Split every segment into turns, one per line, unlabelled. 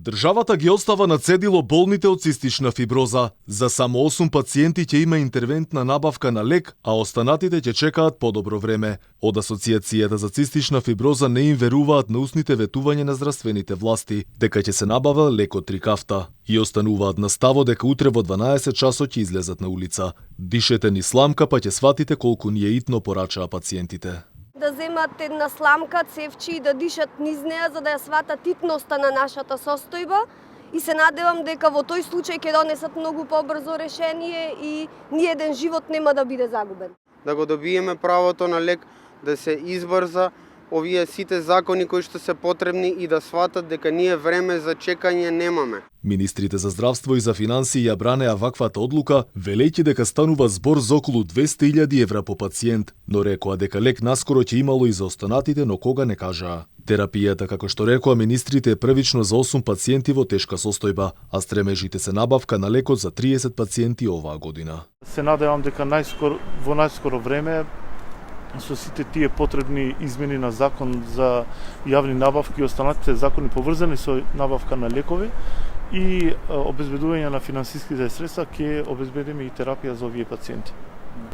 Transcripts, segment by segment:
Државата ги остава на цедило болните од цистична фиброза. За само 8 пациенти ќе има интервентна набавка на лек, а останатите ќе чекаат подобро време. Од Асоциацијата за цистична фиброза не им веруваат на устните ветувања на здравствените власти дека ќе се набава лекот Трикафта и остануваат на ставо дека утре во 12 часот ќе излезат на улица. Дишете ни сламка па ќе сватите колку ни е итно порачаа пациентите.
Да земат една сламка, цевчи и да дишат низ неа за да ја сватат итноста на нашата состојба и се надевам дека во тој случај ќе донесат многу побрзо решение и ни еден живот нема да биде загубен.
Да го добиеме правото на лек, да се избрза овие сите закони кои што се потребни и да сватат дека ние време за чекање немаме.
Министрите за здравство и за финансии ја бранеа ваквата одлука, велејќи дека станува збор за околу 200.000 евра по пациент, но рекоа дека лек наскоро ќе имало и за останатите, но кога не кажаа. Терапијата, како што рекоа министрите, е првично за 8 пациенти во тешка состојба, а стремежите се набавка на лекот за 30 пациенти оваа година.
Се надевам дека во најскоро време со сите тие потребни измени на закон за јавни набавки и останатите закони поврзани со набавка на лекови и обезбедување на финансиските средства ќе обезбедиме и терапија за овие пациенти.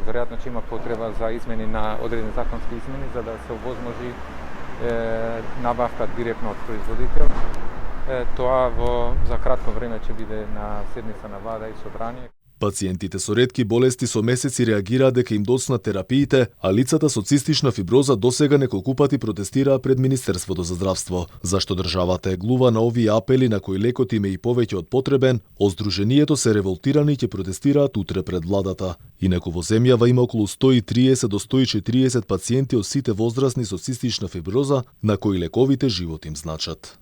Веројатно ќе има потреба за измени на одредени законски измени за да се овозможи набавка директно од производител. Тоа за кратко време ќе биде на седница на влада и собрание.
Пациентите со ретки болести со месеци реагираат дека им доцнат терапиите, а лицата со цистична фиброза досега неколку пати протестираа пред Министерството за здравство. Зашто државата е глува на овие апели на кои лекот им е и повеќе од потребен, Оздруженијето се револтирани и ќе протестираат утре пред владата. Инаку во земјава има околу 130 до 140 пациенти од сите возрастни со цистична фиброза на кои лековите живот им значат.